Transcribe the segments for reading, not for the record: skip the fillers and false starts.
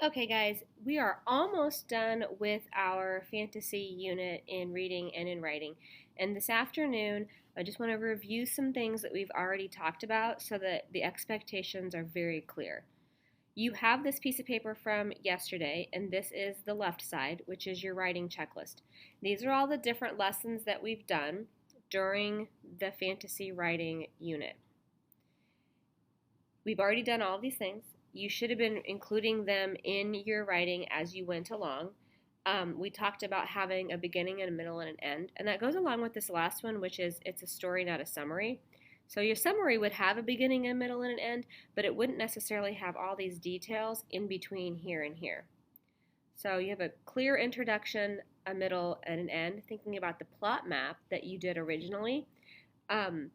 Okay, guys, we are almost done with our fantasy unit in reading and in writing. And this afternoon, I just want to review some things that we've already talked about so that the expectations are very clear. You have this piece of paper from yesterday, and this is the left side, which is your writing checklist. These are all the different lessons that we've done during the fantasy writing unit. We've already done all these things. You should have been including them in your writing as you went along. We talked about having a beginning and a middle and an end, and that goes along with this last one, which is it's a story, not a summary. So your summary would have a beginning, a middle, and an end, but it wouldn't necessarily have all these details in between here and here. So you have a clear introduction, a middle, and an end, thinking about the plot map that you did originally. Um,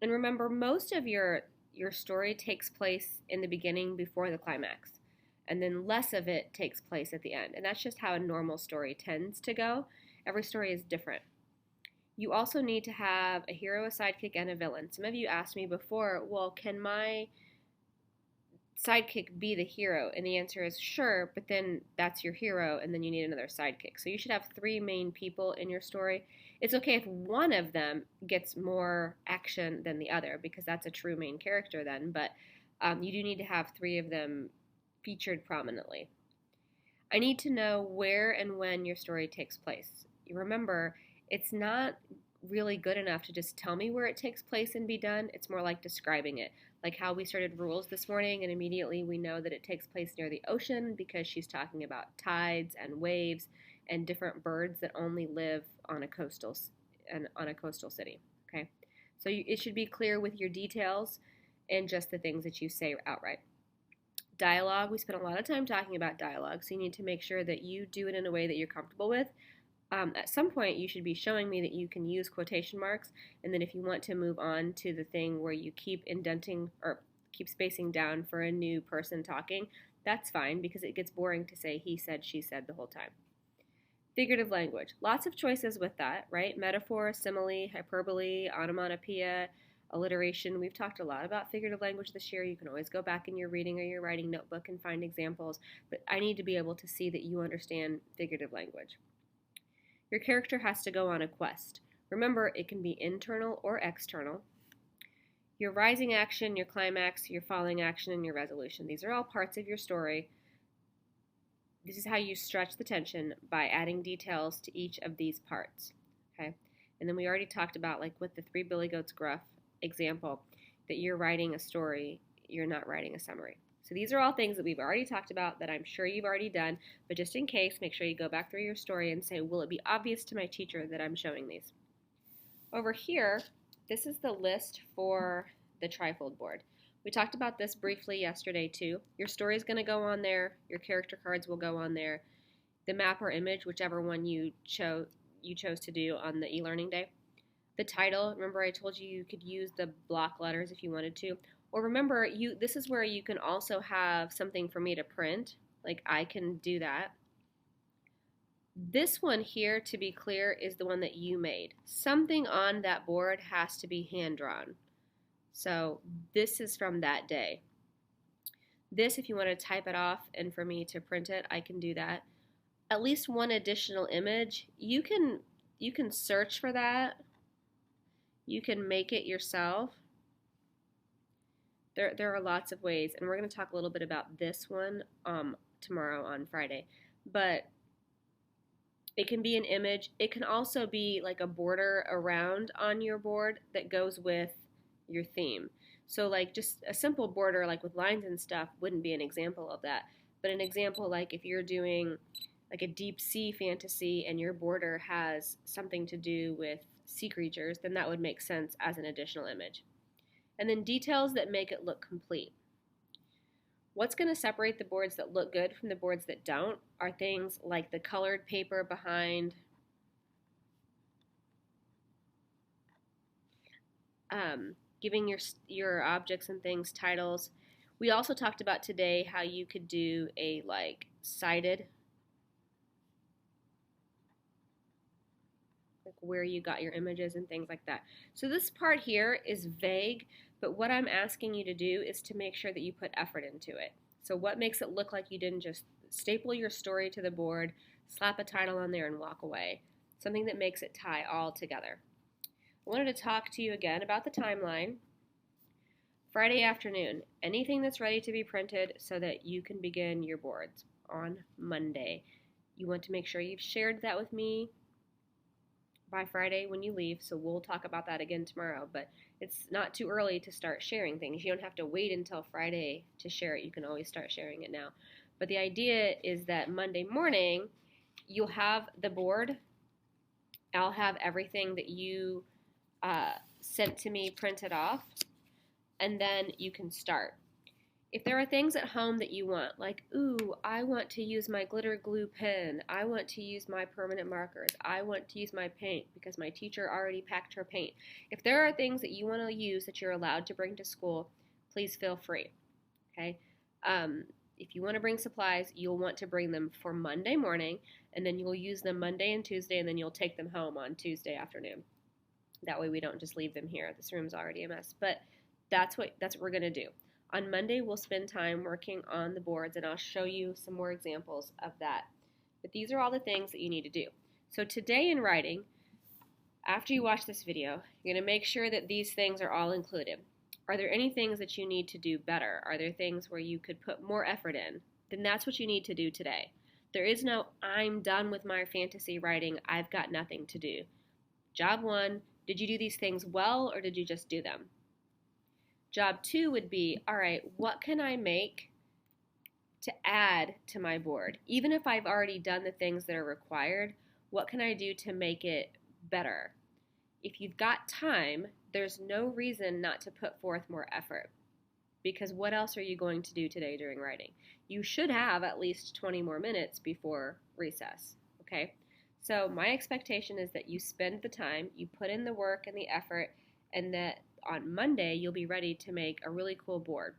and remember, most of your story takes place in the beginning before the climax, and then less of it takes place at the end. And that's just how a normal story tends to go. Every story is different. You also need to have a hero, a sidekick, and a villain. Some of you asked me before, well, can my sidekick be the hero? And the answer is sure, but then that's your hero, and then you need another sidekick. So you should have three main people in your story. It's okay if one of them gets more action than the other, because that's a true main character then, but you do need to have three of them featured prominently. I need to know where and when your story takes place. You remember, it's not really good enough to just tell me where it takes place and be done. It's more like describing it. Like how we started rules this morning, and immediately we know that it takes place near the ocean because she's talking about tides and waves and different birds that only live on a coastal city. Okay, so it should be clear with your details and just the things that you say outright. Dialogue, we spent a lot of time talking about dialogue, so you need to make sure that you do it in a way that you're comfortable with. At some point, you should be showing me that you can use quotation marks, and then if you want to move on to the thing where you keep indenting or keep spacing down for a new person talking, that's fine because it gets boring to say he said, she said the whole time. Figurative language. Lots of choices with that, right? Metaphor, simile, hyperbole, onomatopoeia, alliteration. We've talked a lot about figurative language this year. You can always go back in your reading or your writing notebook and find examples, but I need to be able to see that you understand figurative language. Your character has to go on a quest. Remember, it can be internal or external. Your rising action, your climax, your falling action, and your resolution. These are all parts of your story. This is how you stretch the tension by adding details to each of these parts. Okay? And then we already talked about, like with the Three Billy Goats Gruff example, that you're writing a story, you're not writing a summary. So these are all things that we've already talked about that I'm sure you've already done, but just in case, make sure you go back through your story and say, will it be obvious to my teacher that I'm showing these? Over here, this is the list for the trifold board. We talked about this briefly yesterday too. Your story is going to go on there, your character cards will go on there, the map or image, whichever one you chose to do on the e-learning day. The title, remember I told you you could use the block letters if you wanted to. Or remember, this is where you can also have something for me to print. Like I can do that. This one here, to be clear, is the one that you made. Something on that board has to be hand-drawn. So this is from that day. This, if you want to type it off and for me to print it, I can do that. At least one additional image. You can search for that. You can make it yourself. There are lots of ways, and we're going to talk a little bit about this one tomorrow on Friday. But it can be an image. It can also be like a border around on your board that goes with your theme. So like just a simple border like with lines and stuff wouldn't be an example of that. But an example like if you're doing like a deep sea fantasy and your border has something to do with sea creatures, then that would make sense as an additional image. And then details that make it look complete. What's going to separate the boards that look good from the boards that don't are things like the colored paper behind, giving your objects and things titles. We also talked about today how you could do a like cited, like where you got your images and things like that. So this part here is vague, but what I'm asking you to do is to make sure that you put effort into it. So what makes it look like you didn't just staple your story to the board, slap a title on there, and walk away? Something that makes it tie all together. I wanted to talk to you again about the timeline. Friday afternoon, anything that's ready to be printed so that you can begin your boards on Monday. You want to make sure you've shared that with me by Friday when you leave, so we'll talk about that again tomorrow, but it's not too early to start sharing things. You don't have to wait until Friday to share it. You can always start sharing it now. But the idea is that Monday morning, you'll have the board. I'll have everything that you sent to me printed off, and then you can start. If there are things at home that you want, like, ooh, I want to use my glitter glue pen, I want to use my permanent markers, I want to use my paint because my teacher already packed her paint. If there are things that you want to use that you're allowed to bring to school, please feel free, okay? If you want to bring supplies, you'll want to bring them for Monday morning, and then you'll use them Monday and Tuesday, and then you'll take them home on Tuesday afternoon. That way we don't just leave them here. This room's already a mess, but that's what we're going to do. On Monday, we'll spend time working on the boards, and I'll show you some more examples of that. But these are all the things that you need to do. So today in writing, after you watch this video, you're going to make sure that these things are all included. Are there any things that you need to do better? Are there things where you could put more effort in? Then that's what you need to do today. There is no, I'm done with my fantasy writing, I've got nothing to do. Job 1, did you do these things well, or did you just do them? Job 2 would be, all right, what can I make to add to my board? Even if I've already done the things that are required, what can I do to make it better? If you've got time, there's no reason not to put forth more effort, because what else are you going to do today during writing? You should have at least 20 more minutes before recess, okay? So my expectation is that you spend the time, you put in the work and the effort, and that on Monday you'll be ready to make a really cool board.